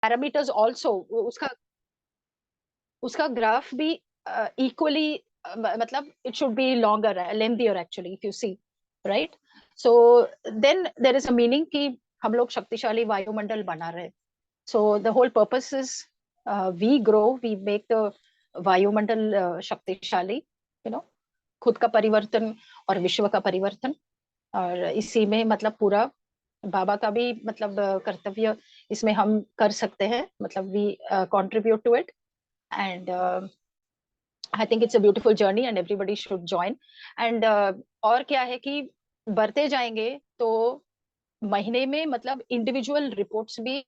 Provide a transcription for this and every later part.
Parameters also, उसका उसका graph भी इक्वली, मतलब it should be longer, lengthier actually, if you see, right? So then there is a meaning कि हम लोग शक्तिशाली वायुमंडल बना रहे हैं. So the whole purpose is we grow, we make the वायुमंडल शक्तिशाली, खुद का परिवर्तन और विश्व का परिवर्तन. और इसी में मतलब पूरा बाबा का भी मतलब कर्तव्य इसमें हम कर सकते हैं, मतलब we contribute to it. And I think it's a beautiful journey and everybody should join. And और क्या है कि बढ़ते जाएंगे तो महीने में मतलब इंडिविजुअल रिपोर्ट्स भी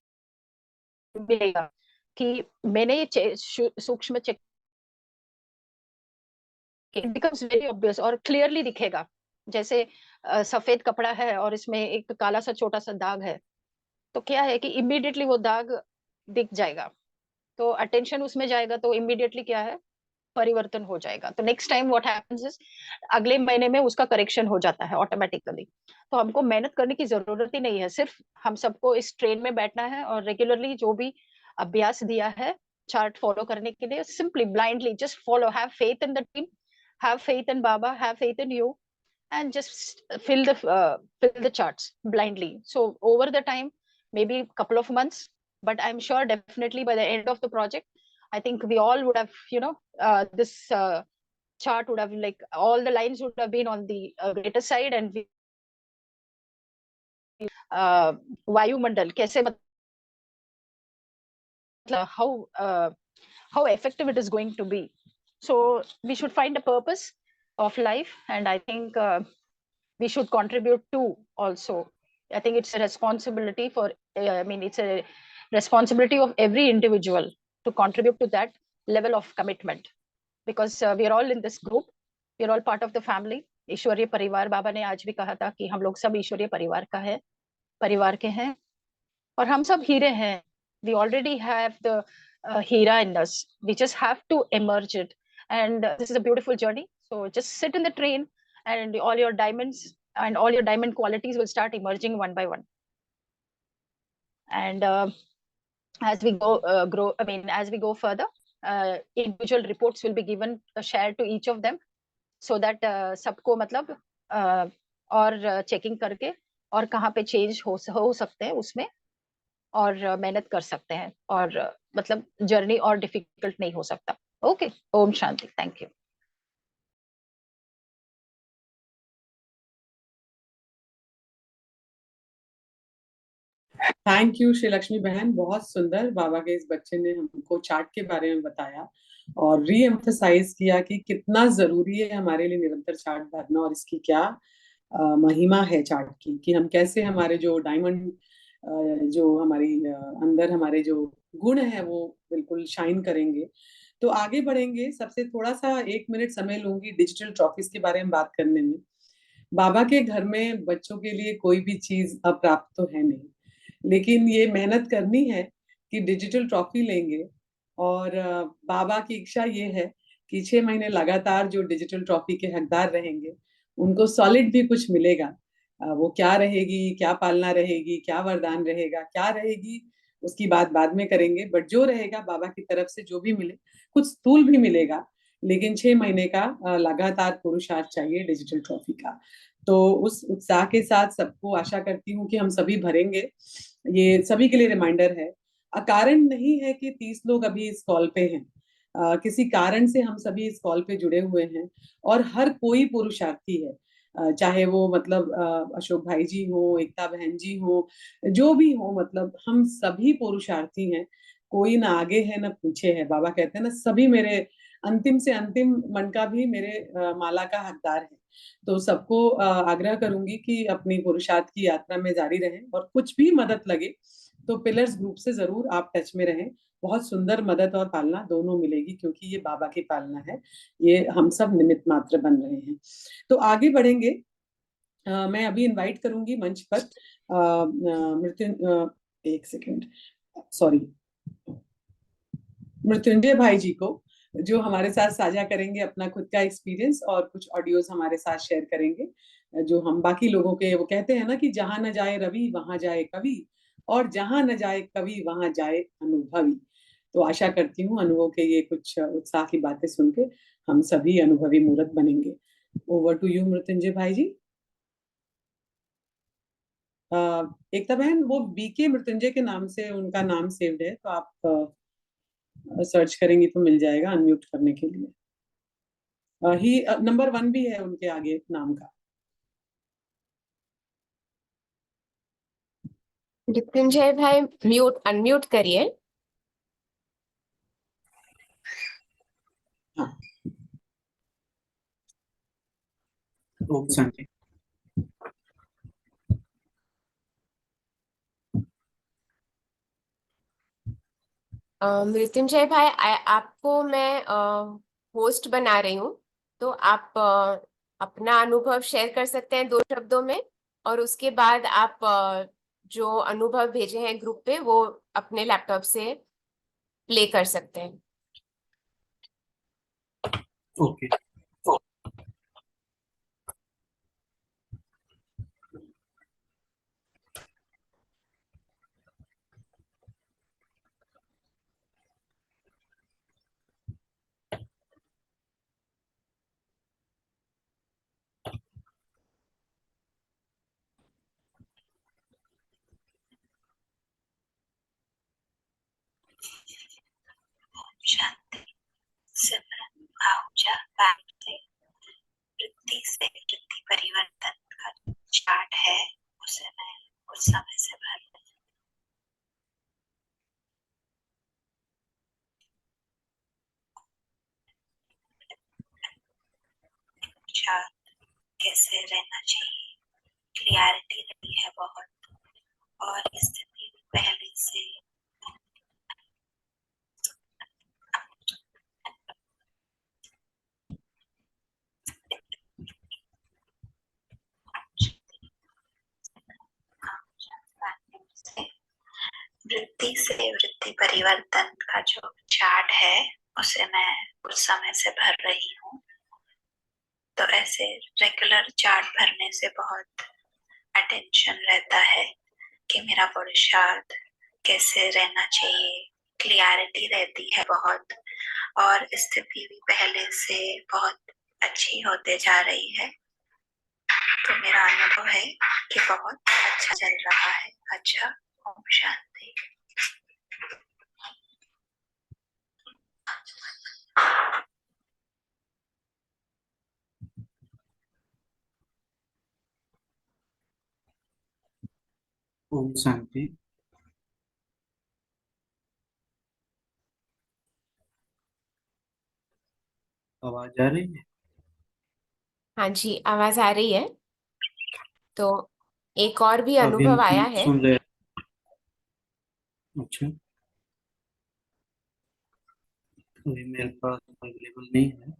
मिलेगा कि मैंने ये सूक्ष्म check, it becomes very obvious और क्लियरली दिखेगा. जैसे सफेद कपड़ा है और इसमें एक काला सा छोटा सा दाग है, तो क्या है कि इमीडिएटली वो दाग दिख जाएगा. तो अटेंशन उसमें जाएगा तो इमीडिएटली क्या है, परिवर्तन हो जाएगा. तो next time what happens is, अगले महीने में उसका करेक्शन हो जाता है ऑटोमेटिकली. तो हमको मेहनत करने की जरूरत ही नहीं है, सिर्फ हम सबको इस ट्रेन में बैठना है और रेगुलरली जो भी अभ्यास दिया है चार्ट फॉलो करने के लिए, simply blindly just follow, have faith in the team, have faith in Baba, have faith in you, and just fill the charts blindly. So over the time, maybe a couple of months, but I'm sure definitely by the end of the project, I think we all would have, this chart would have, like, all the lines would have been on the greater side. And we, uh, वायुमंडल कैसे मतलब how effective it is going to be. So we should find a purpose of life, and I think we should contribute to also. I think it's a responsibility for, I mean, it's a responsibility of every individual to contribute to that level of commitment, because we are all in this group, we are all part of the family. ईश्वरीय परिवार, बाबा ने आज भी कहा था कि हम लोग सब ईश्वरीय परिवार का है, परिवार के हैं, और हम सब हीरे हैं. We already have the hera in us, we just have to emerge it. And this is a beautiful journey, so just sit in the train, and all your diamonds and all your diamond qualities will start emerging one by one. And as we go grow, I mean, as we go further, individual reports will be given, shared to each of them, so that सबको मतलब और checking करके और कहाँ पे change हो सकते हैं उसमें, और मेहनत कर सकते हैं, और मतलब जर्नी और डिफिकल्ट नहीं हो सकता. Okay, Om Shanti, thank you. Thank you Shri Lakshmi बहन, बहुत सुंदर. बाबा के इस बच्चे ने हमको चार्ट के बारे में बताया और री एम्फसाइज किया कि कितना जरूरी है हमारे लिए निरंतर चार्ट भरना, और इसकी क्या महिमा है चार्ट की, कि हम कैसे हमारे जो डायमंड, जो हमारी अंदर हमारे जो गुण है वो बिल्कुल शाइन करेंगे. तो आगे बढ़ेंगे. सबसे थोड़ा सा 1 मिनट समय लूंगी डिजिटल ट्रॉफीज के बारे में बात करने में. बाबा के घर में बच्चों के लिए कोई भी चीज अप्राप्त तो है नहीं, लेकिन ये मेहनत करनी है कि डिजिटल ट्रॉफी लेंगे. और बाबा की इच्छा ये है कि 6 महीने लगातार जो डिजिटल ट्रॉफी के हकदार रहेंगे उनको सॉलिड भी कुछ मिलेगा. वो क्या रहेगी, क्या पालना रहेगी, क्या वरदान रहेगा, क्या रहेगी, उसकी बात बाद में करेंगे. बट जो रहेगा बाबा की तरफ से जो भी मिले, कुछ स्थूल भी मिलेगा, लेकिन 6 महीने का लगातार पुरुषार्थ चाहिए डिजिटल ट्रॉफी का. तो उस उत्साह के साथ सबको आशा करती हूँ कि हम सभी भरेंगे. ये सभी के लिए रिमाइंडर है. अकारण नहीं है कि 30 लोग अभी इस कॉल पे हैं. किसी कारण से हम सभी इस कॉल पे जुड़े हुए हैं, और हर कोई पुरुषार्थी है. चाहे वो मतलब अशोक भाई जी हो, एकता बहन जी हो, जो भी हो, मतलब हम सभी पुरुषार्थी हैं. कोई ना आगे है ना पीछे है. बाबा कहते हैं ना, सभी मेरे अंतिम से अंतिम मन का भी मेरे माला का हकदार है. तो सबको आग्रह करूंगी कि अपनी पुरुषार्थ की यात्रा में जारी रहें, और कुछ भी मदद लगे तो पिलर्स ग्रुप से जरूर आप टच में रहें. बहुत सुंदर मदद और पालना दोनों मिलेगी, क्योंकि ये बाबा की पालना है, ये हम सब निमित्त मात्र बन रहे हैं. तो आगे बढ़ेंगे. मैं अभी इनवाइट करूंगी मंच पर एक सेकेंड, सॉरी, मृत्युंजय भाई जी को, जो हमारे साथ साझा करेंगे अपना खुद का एक्सपीरियंस, और कुछ ऑडियोज हमारे साथ शेयर करेंगे, जो हम बाकी लोगों के, वो कहते हैं ना कि जहां न जाए रवि वहां जाए कवि, और जहां न जाए कवि वहां जाए अनुभवी। तो आशा करती हूँ अनुभव के ये कुछ उत्साह की बातें सुन के हम सभी अनुभवी मूर्त बनेंगे। ओवर टू यू मृत्युंजय भाई जी। एकता बहन, वो बीके मृत्युंजय के नाम से उनका नाम सेव्ड है, तो आप सर्च करेंगी तो मिल जाएगा अनम्यूट करने के लिए। ही नंबर 1 भी है उनके आगे नाम का। मृत्युंजय भाई अनम्यूट करिए। हाँ। ओम शांति। मृत्युंजय भाई, आपको मैं होस्ट बना रही हूँ, तो आप अपना अनुभव शेयर कर सकते हैं 2 शब्दों में, और उसके बाद आप जो अनुभव भेजे हैं ग्रुप पे वो अपने लैपटॉप से प्ले कर सकते हैं। ओके। शांति सिमरन भावजा वृत्ति से वृत्ति परिवर्तन का चार्ट है, उसे मैं कुछ समय से भर कैसे रहना चाहिए, क्लियरिटी रही है बहुत, और स्थिति पहले से वृत्ति से वृत्ति परिवर्तन का जो चार्ट है उसे मैं कुछ समय से भर रही हूँ। तो ऐसे रेगुलर चार्ट भरने से बहुत अटेंशन रहता है कि मेरा पुरुषार्थ कैसे रहना चाहिए, क्लियरिटी रहती है बहुत, और स्थिति भी पहले से बहुत अच्छी होते जा रही है। तो मेरा अनुभव है कि बहुत अच्छा चल रहा है। अच्छा, ओम शांति। ओम शांति। आवाज आ रही है? हाँ जी, आवाज आ रही है। तो एक और भी अभी अनुभव हम आया है। सुन रहे। अच्छा, अभी मेरे पास अवेलेबल नहीं है।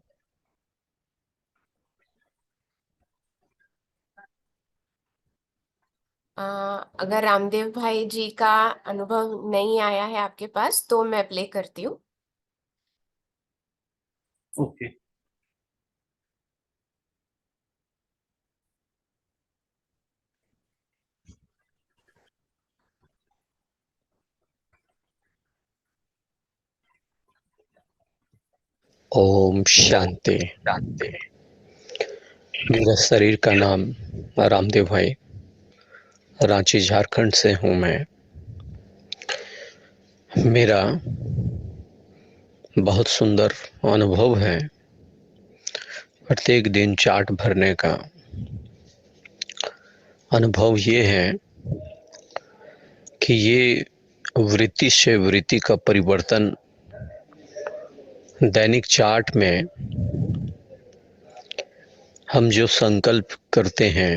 अगर रामदेव भाई जी का अनुभव नहीं आया है आपके पास तो मैं प्ले करती हूँ। ओके। ओम शांति। मेरा शरीर का नाम रामदेव भाई, रांची झारखंड से हूँ मैं। मेरा बहुत सुंदर अनुभव है प्रत्येक दिन चार्ट भरने का। अनुभव ये है कि ये वृत्ति से वृत्ति का परिवर्तन दैनिक चार्ट में हम जो संकल्प करते हैं,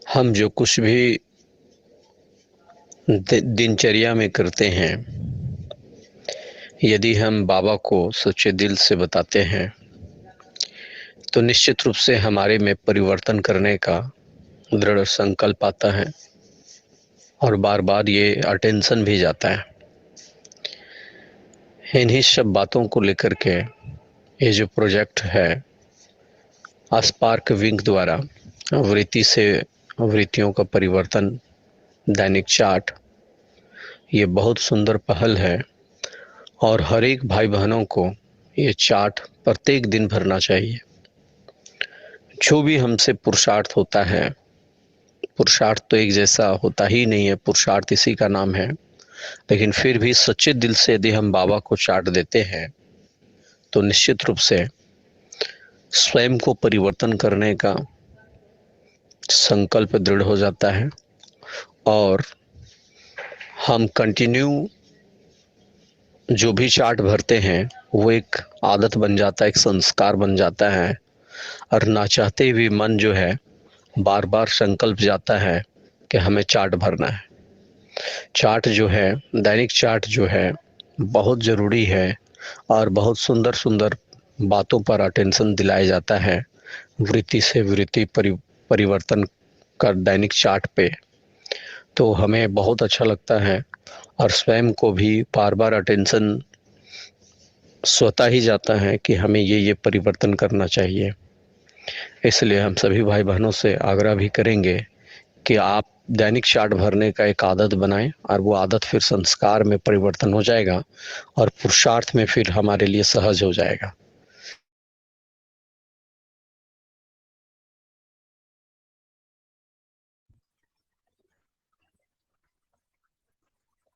हम जो कुछ भी दिनचर्या में करते हैं, यदि हम बाबा को सच्चे दिल से बताते हैं तो निश्चित रूप से हमारे में परिवर्तन करने का दृढ़ संकल्प आता है और बार बार ये अटेंशन भी जाता है। इन्हीं सब बातों को लेकर के ये जो प्रोजेक्ट है स्पार्क विंग द्वारा वृत्ति से वृत्तियों का परिवर्तन दैनिक चार्ट, ये बहुत सुंदर पहल है और हर एक भाई बहनों को ये चार्ट प्रत्येक दिन भरना चाहिए। जो भी हमसे पुरुषार्थ होता है, पुरुषार्थ तो एक जैसा होता ही नहीं है, पुरुषार्थ इसी का नाम है, लेकिन फिर भी सच्चे दिल से यदि हम बाबा को चार्ट देते हैं तो निश्चित रूप से स्वयं को परिवर्तन करने का संकल्प दृढ़ हो जाता है और हम कंटिन्यू जो भी चार्ट भरते हैं वो एक आदत बन जाता है, एक संस्कार बन जाता है और ना चाहते भी मन जो है बार बार संकल्प जाता है कि हमें चार्ट भरना है। चार्ट जो है, दैनिक चार्ट जो है, बहुत ज़रूरी है और बहुत सुंदर सुंदर बातों पर अटेंशन दिलाया जाता है। वृत्ति से वृत्ति परिवर्तन कर दैनिक चार्ट पे, तो हमें बहुत अच्छा लगता है और स्वयं को भी बार बार अटेंशन स्वतः ही जाता है कि हमें ये परिवर्तन करना चाहिए। इसलिए हम सभी भाई बहनों से आग्रह भी करेंगे कि आप दैनिक चार्ट भरने का एक आदत बनाएं और वो आदत फिर संस्कार में परिवर्तन हो जाएगा और पुरुषार्थ में फिर हमारे लिए सहज हो जाएगा।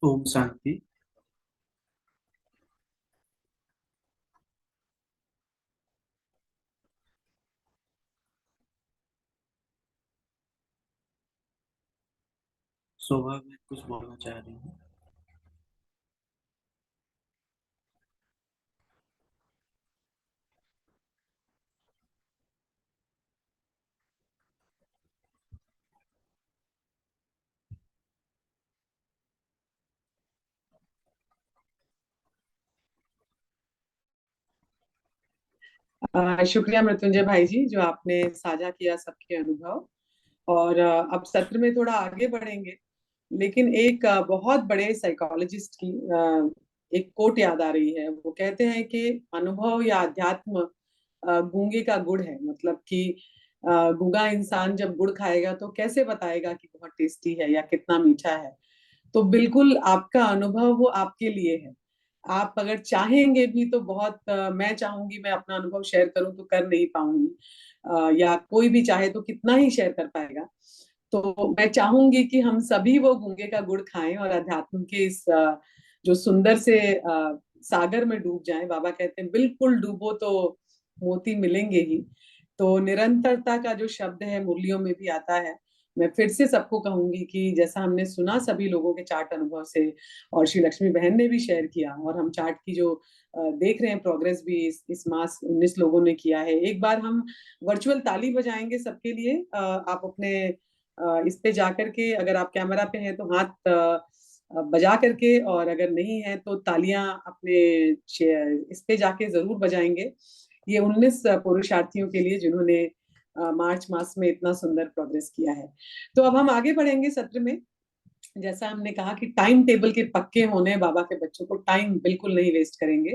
ओम शांति। शोभा में कुछ बोलना चाह रही हूँ। शुक्रिया मृत्युंजय भाई जी, जो आपने साझा किया सबके अनुभव। और अब सत्र में थोड़ा आगे बढ़ेंगे, लेकिन एक बहुत बड़े साइकोलॉजिस्ट की एक कोट याद आ रही है। वो कहते हैं कि अनुभव या अध्यात्म गूंगे का गुड़ है। मतलब कि गूंगा इंसान जब गुड़ खाएगा तो कैसे बताएगा कि बहुत टेस्टी है या कितना मीठा है। तो बिल्कुल आपका अनुभव वो आपके लिए है। आप अगर चाहेंगे भी तो बहुत मैं चाहूंगी मैं अपना अनुभव शेयर करूं तो कर नहीं पाऊंगी, या कोई भी चाहे तो कितना ही शेयर कर पाएगा। तो मैं चाहूंगी कि हम सभी वो गूंगे का गुड़ खाएं और अध्यात्म के इस जो सुंदर से सागर में डूब जाएं। बाबा कहते हैं बिल्कुल डूबो तो मोती मिलेंगे ही। तो निरंतरता का जो शब्द है मुरलियों में भी आता है। मैं फिर से सबको कहूंगी कि जैसा हमने सुना सभी लोगों के चार्ट अनुभव से, और श्री लक्ष्मी बहन ने भी शेयर किया, और हम चार्ट की जो देख रहे हैं प्रोग्रेस भी इस मास 19 लोगों ने किया है। एक बार हम वर्चुअल ताली बजाएंगे सबके लिए। आप अपने इस पे जाकर के, अगर आप कैमरा पे हैं तो हाथ बजा करके, और अगर नहीं है तो तालियां अपने इस पे जाके जरूर बजाएंगे। ये 19 पुरुषार्थियों के लिए जिन्होंने मार्च मास में इतना सुंदर प्रोग्रेस किया है। तो अब हम आगे बढ़ेंगे सत्र में। जैसा हमने कहा कि टाइम टेबल के पक्के होने, बाबा के बच्चों को टाइम बिल्कुल नहीं वेस्ट करेंगे।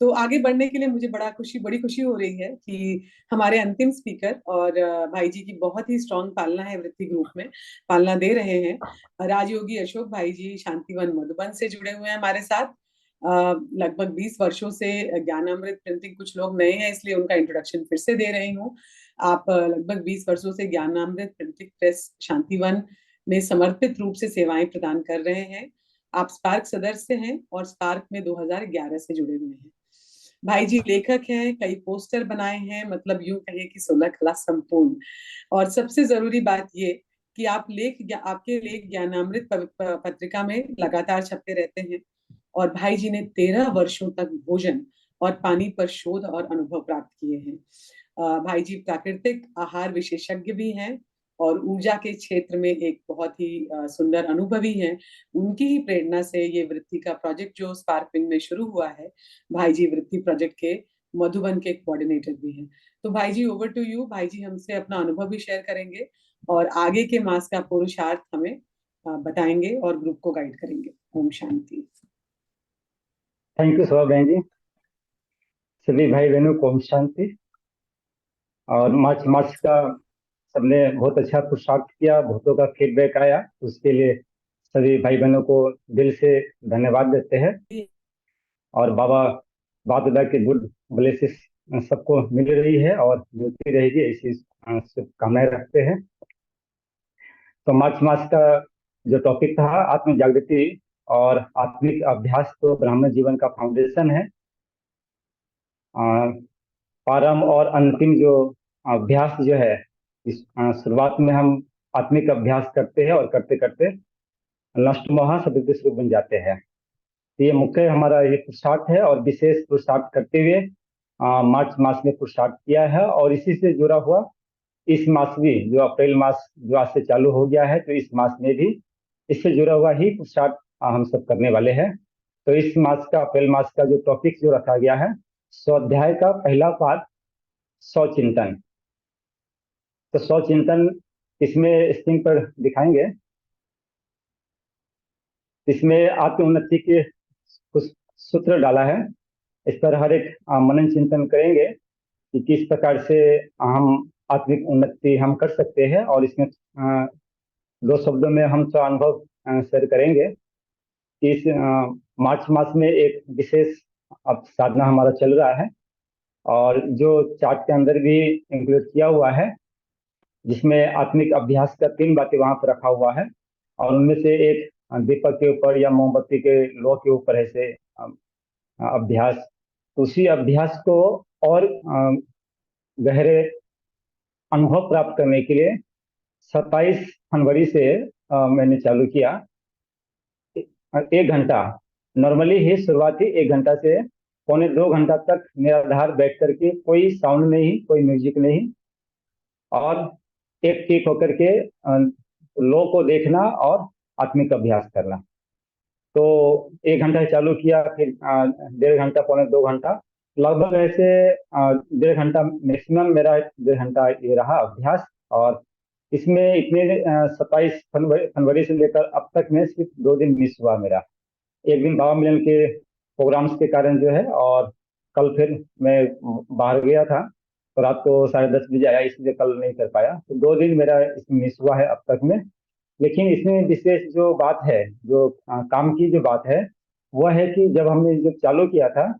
तो आगे बढ़ने के लिए मुझे बड़ी खुशी हो रही है कि हमारे अंतिम स्पीकर और भाई जी की बहुत ही स्ट्रांग पालना है वृत्ति ग्रुप में, पालना दे रहे हैं। राजयोगी अशोक भाई जी शांतिवन मधुबन से जुड़े हुए हैं हमारे साथ। लगभग 20 वर्षों से ज्ञानामृत प्रिंटिंग, कुछ लोग नए हैं इसलिए उनका इंट्रोडक्शन फिर से दे रही हूँ। आप लगभग 20 वर्षों से ज्ञानामृत प्रिंटिंग प्रेस शांतिवन में समर्पित रूप से सेवाएं प्रदान कर रहे हैं। आप स्पार्क सदस्य हैं और स्पार्क में 2011 से जुड़े हुए हैं। भाई जी लेखक हैं, कई पोस्टर बनाए हैं, मतलब यूं कहे कि 16 कला संपूर्ण। और सबसे जरूरी बात ये कि आपके लेख ज्ञानामृत पत्रिका में लगातार छपते रहते हैं। और भाई जी ने 13 वर्षों तक भोजन और पानी पर शोध और अनुभव प्राप्त किए हैं। भाई जी प्राकृतिक आहार विशेषज्ञ भी हैं और ऊर्जा के क्षेत्र में एक बहुत ही सुंदर अनुभवी हैं। उनकी ही प्रेरणा से ये वृत्ति का प्रोजेक्ट जो स्पार्किंग में शुरू हुआ है, भाई जी वृत्ति प्रोजेक्ट के मधुबन के कोऑर्डिनेटर भी हैं। तो भाई जी ओवर टू यू। भाई जी हमसे अपना अनुभव भी शेयर करेंगे और आगे के मास का पुरुषार्थ हमें बताएंगे और ग्रुप को गाइड करेंगे। ओम शांति। थैंक यू शोभा बहन जी। सभी भाई बहनों को ओम शांति। और मार्च का सबने बहुत अच्छा पुरुषार्थ किया, बहुतों का फीडबैक आया, उसके लिए सभी भाई बहनों को दिल से धन्यवाद देते हैं और बाबा बाप दादा की गुड ब्लेसिस सबको मिल रही है और मिलती रहेगी, ऐसी शुभकामनाएं रखते हैं। तो मार्च मास का जो टॉपिक था आत्म जागृति और आत्मिक अभ्यास तो ब्राह्मण जीवन का फाउंडेशन है। प्रारंभ और अंतिम जो अभ्यास जो है, इस शुरुआत में हम आत्मिक अभ्यास करते हैं और करते करते नष्ट महाशब्द स्वरूप बन जाते हैं। तो ये मुख्य हमारा ये पुरुषार्थ है और विशेष पुरुषार्थ करते हुए मार्च मास में पुरुषार्थ किया है। और इसी से जुड़ा हुआ इस मास भी जो अप्रैल मास जो आज से चालू हो गया है, तो इस मास में भी इससे जुड़ा हुआ ही पुरुषार्थ हम सब करने वाले हैं। तो इस मास का अप्रैल मास का जो टॉपिक जो रखा गया है, स्वाध्याय का पहला पाठ स्वचिंतन। तो स्वचिंतन इसमें स्क्रीन पर दिखाएंगे। इसमें आत्मोन्नति के कुछ सूत्र डाला है। इस पर हर एक मनन चिंतन करेंगे कि किस प्रकार से हम आत्मिक उन्नति हम कर सकते हैं। और इसमें दो शब्दों में हम तो अनुभव शेयर करेंगे कि इस मार्च मास में एक विशेष अब साधना हमारा चल रहा है और जो चार्ट के अंदर भी इंक्लूड किया हुआ है, जिसमें आत्मिक अभ्यास का 3 बातें वहां पर रखा हुआ है। और उनमें से एक दीपक के ऊपर या मोमबत्ती के लो के ऊपर ऐसे अभ्यास, उसी अभ्यास को और गहरे अनुभव प्राप्त करने के लिए 27 फरवरी से मैंने चालू किया। 1 घंटा नॉर्मली ही शुरुआती 1 घंटा से पौने 2 घंटा तक निराधार बैठ करके, कोई साउंड नहीं, कोई म्यूजिक नहीं, और एक टिक होकर के लो को देखना और आत्मिक अभ्यास करना। तो 1 घंटा चालू किया, फिर 1.5 घंटा पौने 2 घंटा, लगभग ऐसे 1.5 घंटा मैक्सिमम मेरा 1.5 घंटा ये रहा अभ्यास। और इसमें इतने 27 फरवरी से लेकर अब तक में सिर्फ 2 दिन मिस हुआ मेरा। एक दिन बाबा मिलन के प्रोग्राम्स के कारण जो है, और कल फिर मैं बाहर गया था तो रात को 10:30 बजे आया, इसलिए कल नहीं कर पाया। तो 2 दिन मेरा इसमें मिस हुआ है अब तक में। लेकिन इसमें विशेष जो बात है, जो काम की जो बात है, वह है कि जब हमने जब चालू किया था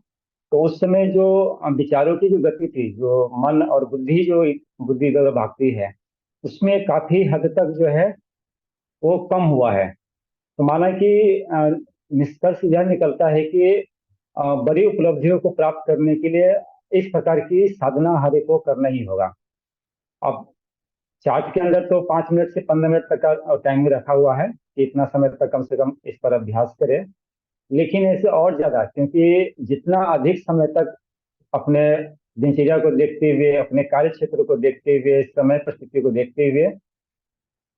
तो उस समय जो विचारों की जो गति थी, जो मन और बुद्धि जो बुद्धि द्वारा भागती है, उसमें काफी हद तक जो है वो कम हुआ है। तो माना कि निष्कर्ष यह निकलता है कि बड़ी उपलब्धियों को प्राप्त करने के लिए इस प्रकार की साधना हर एक को करना ही होगा। अब चार्ट के अंदर तो 5 मिनट से 15 मिनट तक का टाइम रखा हुआ है कि इतना समय तक कम से कम इस पर अभ्यास करें। लेकिन ऐसे और ज्यादा, क्योंकि जितना अधिक समय तक अपने दिनचर्या को देखते हुए, अपने कार्य क्षेत्र को देखते हुए, समय परिस्थिति को देखते हुए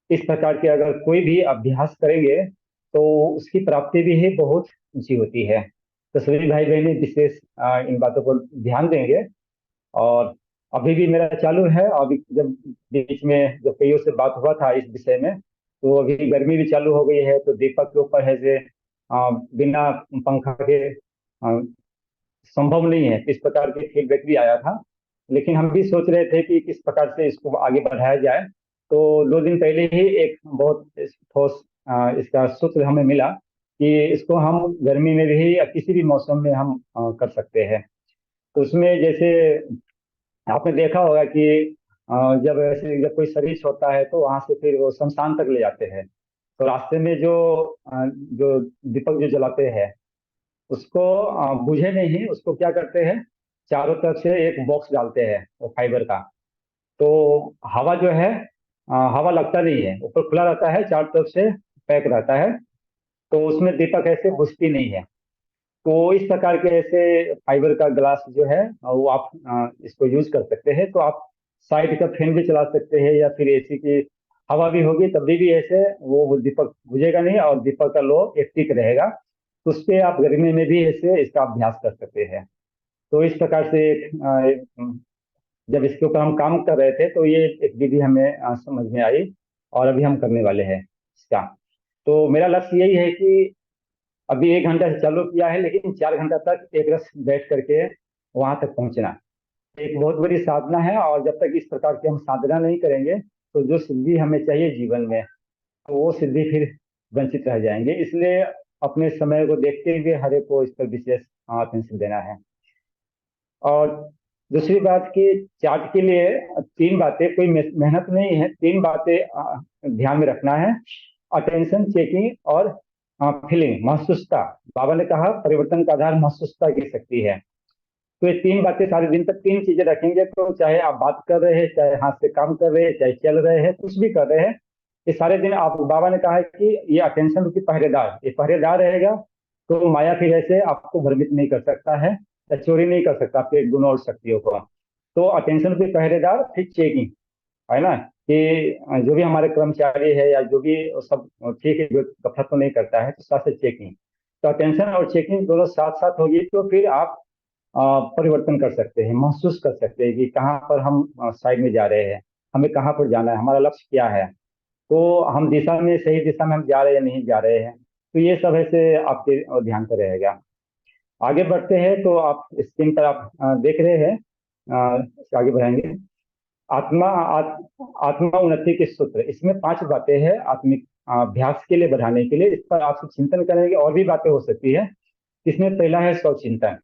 इस प्रकार के अगर कोई भी अभ्यास करेंगे तो उसकी प्राप्ति भी है बहुत ऊंची होती है। तो सभी भाई बहनी विशेष इन बातों को ध्यान देंगे। और अभी भी मेरा चालू है। अभी जब बीच में जब कईयों से बात हुआ था इस विषय में, तो अभी गर्मी भी चालू हो गई है, तो दीपक के ऊपर है जे बिना पंखा के संभव नहीं है, इस प्रकार के फीडबैक भी आया था। लेकिन हम भी सोच रहे थे कि किस प्रकार से इसको आगे बढ़ाया जाए। तो 2 दिन पहले ही एक बहुत ठोस इसका सूत्र हमें मिला कि इसको हम गर्मी में भी या किसी भी मौसम में हम कर सकते हैं। तो उसमें जैसे आपने देखा होगा कि जब ऐसे जब कोई सर्विस होता है तो वहां से फिर वो शमशान तक ले जाते हैं। तो रास्ते में जो दीपक जो जलाते हैं उसको बुझे नहीं, उसको क्या करते हैं, चारों तरफ से एक बॉक्स डालते हैं वो फाइबर का। तो हवा जो है हवा लगता नहीं है, ऊपर खुला रहता है, चारों तरफ से पैक रहता है, तो उसमें दीपक ऐसे बुझती नहीं है। तो इस प्रकार के ऐसे फाइबर का ग्लास जो है वो आप इसको यूज कर सकते हैं। तो आप साइड का फैन भी चला सकते हैं या फिर एसी की हवा भी होगी तब भी ऐसे वो दीपक बुझेगा नहीं और दीपक का लो एक्टिव रहेगा। तो उस पर आप गर्मी में भी ऐसे इसका अभ्यास कर सकते हैं। तो इस प्रकार से जब इसके ऊपर हम काम कर रहे थे तो ये एक विधि हमें समझ में आई और अभी हम करने वाले हैं इसका। तो मेरा लक्ष्य यही है कि अभी 1 घंटा से चालू किया है, लेकिन 4 घंटा तक एक रस बैठ करके वहां तक पहुंचना एक बहुत बड़ी साधना है। और जब तक इस प्रकार की हम साधना नहीं करेंगे तो जो सिद्धि हमें चाहिए जीवन में, तो वो सिद्धि फिर वंचित रह जाएंगे। इसलिए अपने समय को देखते हुए हर एक को इस पर विशेष अटेंशन देना है। और दूसरी बात कि चार्ट के लिए 3 बातें, कोई मेहनत नहीं है, 3 बातें ध्यान में रखना है। अटेंशन, चेकिंग और फीलिंग, महसूसता। बाबा ने कहा परिवर्तन का आधार महसूसता की शक्ति है। तो ये 3 बातें सारे दिन तक 3 चीजें रखेंगे तो चाहे आप बात कर रहे हैं, चाहे हाथ से काम कर रहे हैं, चाहे चल रहे हैं, कुछ भी कर रहे हैं, ये सारे दिन आप, बाबा ने कहा है कि ये अटेंशन रूपी पहरेदार, ये पहरेदार रहेगा तो माया फिर ऐसे आपको भ्रमित नहीं कर सकता है या चोरी नहीं कर सकता आपके गुणों और शक्तियों को। तो अटेंशन रूपी पहरेदार, फिर चेकिंग, है ना, कि जो भी हमारे कर्मचारी है या जो भी सब ठीक है, जो गफलत तो नहीं करता है, तो साथ से चेकिंग। तो अटेंशन और चेकिंग दोनों साथ साथ होगी तो फिर आप परिवर्तन कर सकते हैं, महसूस कर सकते हैं कि कहाँ पर हम साइड में जा रहे हैं, हमें कहाँ पर जाना है, हमारा लक्ष्य क्या है, तो हम दिशा में, सही दिशा में हम जा रहे हैं नहीं जा रहे हैं। तो ये सब ऐसे आपके ध्यान पर रहेगा। आगे बढ़ते हैं तो आप स्क्रीन पर आप देख रहे हैं, आगे बढ़ेंगे। आत्मा उन्नति के सूत्र, इसमें 5 बातें हैं आत्मिक अभ्यास के लिए बढ़ाने के लिए। इस पर आप चिंतन करेंगे, और भी बातें हो सकती है। इसमें पहला है स्वचिंतन,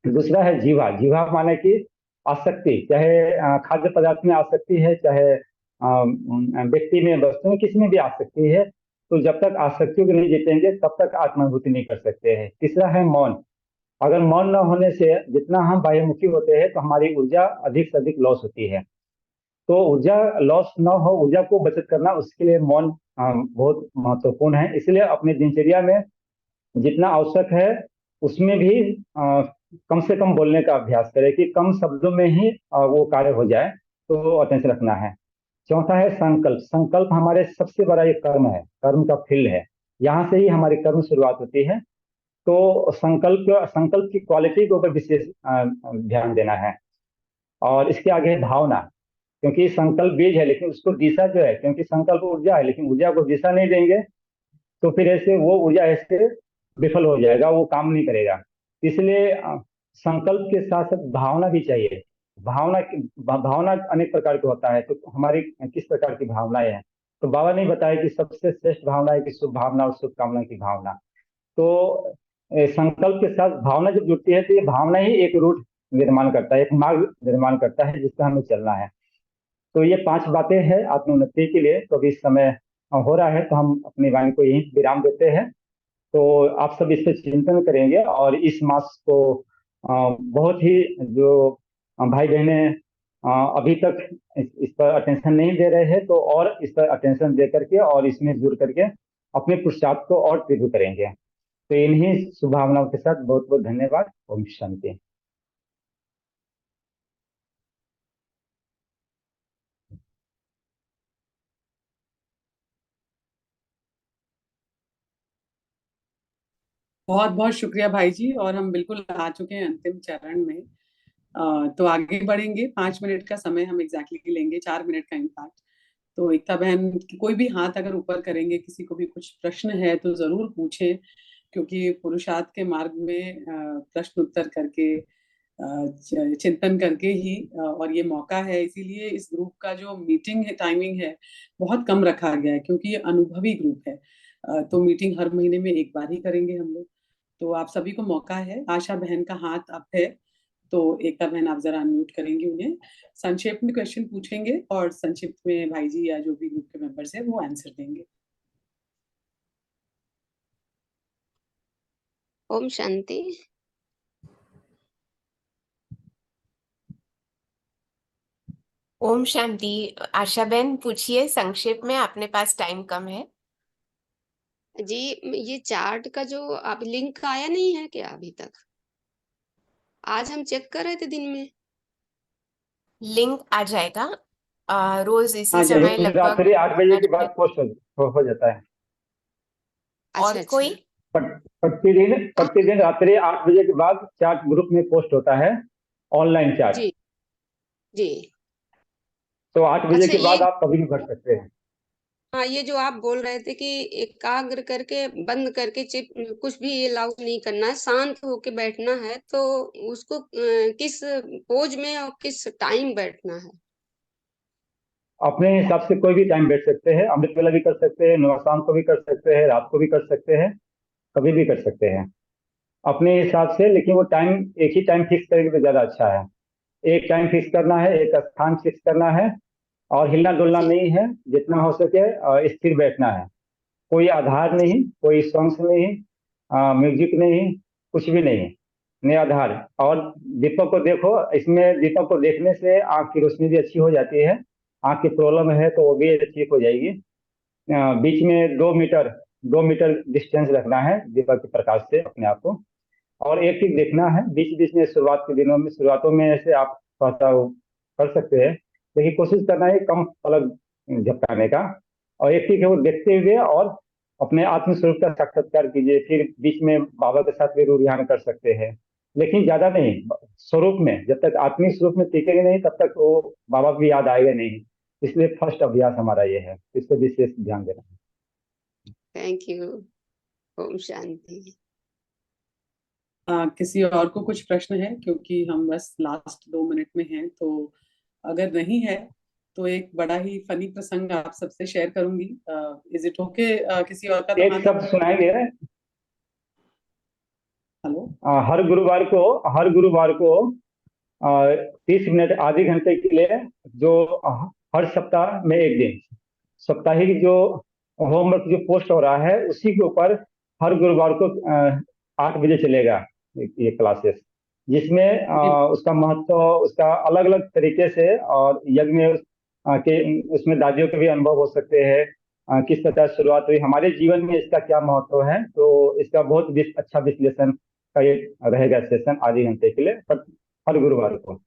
दूसरा है जीवा। जीवा माने कि आसक्ति, चाहे खाद्य पदार्थ में आसक्ति है, चाहे व्यक्ति में, वस्तु में, किसी में भी आसक्ति है, तो जब तक आसक्तियों को नहीं जीतेंगे तब तक आत्मानुभूति नहीं कर सकते हैं। तीसरा है मौन। अगर मौन न होने से जितना हम बाह्यमुखी होते हैं तो हमारी ऊर्जा अधिक से अधिक लॉस होती है। तो ऊर्जा लॉस न हो, ऊर्जा को बचत करना, उसके लिए मौन बहुत महत्वपूर्ण है। इसलिए अपनी दिनचर्या में जितना आवश्यक है उसमें भी कम से कम बोलने का अभ्यास करें कि कम शब्दों में ही वो कार्य हो जाए, तो अटेंशन रखना है। चौथा है संकल्प। संकल्प हमारे सबसे बड़ा एक कर्म है, कर्म का फील्ड है, यहाँ से ही हमारी कर्म शुरुआत होती है। तो संकल्प की क्वालिटी के ऊपर विशेष ध्यान देना है। और इसके आगे है भावना, क्योंकि संकल्प बीज है लेकिन उसको दिशा जो है, क्योंकि संकल्प ऊर्जा है लेकिन ऊर्जा को दिशा नहीं देंगे तो फिर ऐसे वो ऊर्जा ऐसे विफल हो जाएगा, वो काम नहीं करेगा। इसलिए संकल्प के साथ साथ भावना भी चाहिए। भावना अनेक प्रकार की होता है, तो हमारी किस प्रकार की भावनाएं हैं, तो बाबा ने बताया कि सबसे श्रेष्ठ भावना है कि शुभ भावना और शुभकामना की भावना। तो संकल्प के साथ भावना जब जुड़ती है तो ये भावना ही एक रूट निर्माण करता है, एक मार्ग निर्माण करता है जिसका हमें चलना है। तो ये 5 बातें हैं आत्मोन्नति के लिए। तो अभी इस समय हो रहा है तो हम अपनी वाणी को यहीं विराम देते हैं। तो आप सब इस पर चिंतन करेंगे और इस मास को बहुत ही, जो भाई बहने अभी तक इस पर अटेंशन नहीं दे रहे हैं, तो और इस पर अटेंशन दे करके और इसमें जुड़ करके अपने पुरुषार्थ को और तीव्र करेंगे। तो इन्हीं शुभकामनाओं के साथ बहुत बहुत धन्यवाद। ओम शांति। बहुत बहुत शुक्रिया भाई जी। और हम बिल्कुल आ चुके हैं अंतिम चरण में। तो आगे बढ़ेंगे। 5 मिनट का समय हम एग्जैक्टली लेंगे, 4 मिनट का इनफैक्ट। तो एकता बहन कोई भी हाथ अगर ऊपर करेंगे, किसी को भी कुछ प्रश्न है तो जरूर पूछें, क्योंकि पुरुषार्थ के मार्ग में प्रश्न उत्तर करके, चिंतन करके ही, और ये मौका है, इसीलिए इस ग्रुप का जो मीटिंग है, टाइमिंग है, बहुत कम रखा गया है, क्योंकि ये अनुभवी ग्रुप है। तो मीटिंग हर महीने में एक बार ही करेंगे हम लोग। तो आप सभी को मौका है। आशा बहन का हाथ अब है, तो एकता बहन आप जरा अनम्यूट करेंगे उन्हें, संक्षेप में क्वेश्चन पूछेंगे और संक्षिप्त में भाई जी या जो भी ग्रुप के मेंबर्स है वो आंसर देंगे। ओम शांति। ओम शांति। आशा बहन पूछिए संक्षेप में, अपने पास टाइम कम है। जी, ये चार्ट का जो आप लिंक आया नहीं है क्या अभी तक? आज हम चेक कर रहे थे दिन में। लिंक आ जाएगा रोज इसी हाँ, समय जब लगभग रात्रि 8 बजे के बाद पोस्ट हो जाता है। और अच्छा कोई अच्छा। प्रतिदिन रात्रि 8 बजे के बाद चार्ट ग्रुप में पोस्ट होता है, ऑनलाइन चार्ट। जी जी। तो 8 बजे अच्छा, के ये बाद आप कभी भी भर सकते हैं। हाँ, ये जो आप बोल रहे थे कि एकाग्र करके बंद करके चिप कुछ भी अलाउ नहीं करना है, शांत होके बैठना है, तो उसको किस पोज में और किस टाइम बैठना है? अपने हिसाब से कोई भी टाइम बैठ सकते हैं, अमृत वेला भी कर सकते हैं, शाम को भी कर सकते हैं, रात को भी कर सकते हैं, कभी भी कर सकते हैं अपने हिसाब से। लेकिन वो टाइम एक ही टाइम फिक्स करेंगे तो ज्यादा अच्छा है। एक टाइम फिक्स करना है, एक स्थान फिक्स करना है, और हिलना डुलना जी नहीं है, जितना हो सके स्थिर बैठना है। कोई आधार नहीं, कोई सॉन्ग्स नहीं, म्यूजिक नहीं, कुछ भी नहीं, निराधार। और दीपक को देखो, इसमें दीपक को देखने से आंख की रोशनी भी अच्छी हो जाती है, आंख की प्रॉब्लम है तो वो भी ठीक हो जाएगी। बीच में 2 मीटर डिस्टेंस रखना है दीपक के प्रकाश से अपने आप को। और एक चीज देखना है, बीच बीच में शुरुआत के दिनों में, शुरुआतों में ऐसे आप थोड़ा सा वो कर सकते हैं, लेकिन कोशिश करना है कम पलक झपकाने का। और एक चीज है वो देखते हुए, और अपने आत्म स्वरूप का साक्षात्कार कीजिए। फिर बीच में बाबा के साथ भी रूह ध्यान कर सकते हैं, लेकिन ज्यादा नहीं। स्वरूप में जब तक आत्मिक स्वरूप में टिकेंगे नहीं तब तक वो बाबा की याद आएगा नहीं। इसलिए फर्स्ट अभ्यास हमारा ये है, इस पर विशेष ध्यान देना है। Thank you. ओम शांति। किसी और को कुछ प्रश्न है? क्योंकि हम बस लास्ट 2 मिनट में हैं, तो अगर नहीं है तो एक बड़ा ही फनी प्रसंग आप सबसे शेयर करूंगी। Is it okay? किसी और का तो एक हाथ? शब्द सुनाएंगे। हेलो। हर गुरुवार को 30 मिनट, आधे घंटे के लिए, जो हर सप्ताह में एक दिन साप्ताहिक जो होमवर्क जो पोस्ट हो रहा है उसी के ऊपर हर गुरुवार को 8 बजे चलेगा ये क्लासेस, जिसमें उसका महत्व, उसका अलग अलग तरीके से, और यज्ञ में के उसमें दादियों के भी अनुभव हो सकते हैं, किस प्रकार शुरुआत हुई हमारे जीवन में, इसका क्या महत्व है। तो इसका बहुत अच्छा विश्लेषण का ये रहेगा सेशन आधे घंटे के लिए, पर हर गुरुवार को।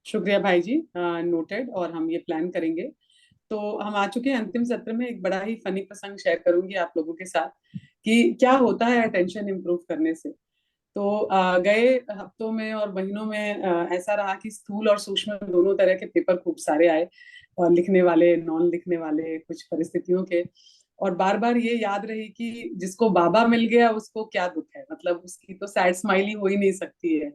शुक्रिया भाई जी, नोटेड। और हम ये प्लान करेंगे। तो हम आ चुके हैं अंतिम सत्र में। एक बड़ा ही फनी प्रसंग शेयर करूंगी आप लोगों के साथ कि क्या होता है अटेंशन इंप्रूव करने से। तो गए हफ्तों में और महीनों में ऐसा रहा कि स्थूल और सूक्ष्म दोनों तरह के पेपर खूब सारे आए, और लिखने वाले, नॉन लिखने वाले, कुछ परिस्थितियों के। और बार बार ये याद रही कि जिसको बाबा मिल गया उसको क्या दुख है, मतलब उसकी तो सैड स्माइली हो ही नहीं सकती है।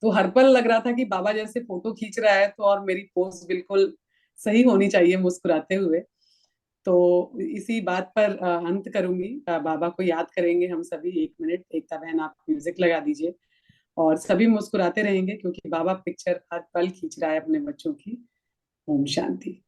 तो हर पल लग रहा था कि बाबा जैसे फोटो खींच रहा है, तो और मेरी पोज बिल्कुल सही होनी चाहिए मुस्कुराते हुए। तो इसी बात पर अंत करूंगी। बाबा को याद करेंगे हम सभी 1 मिनट। एकता बहन, आप म्यूजिक लगा दीजिए। और सभी मुस्कुराते रहेंगे क्योंकि बाबा पिक्चर हर पल खींच रहा है अपने बच्चों की। ओम शांति।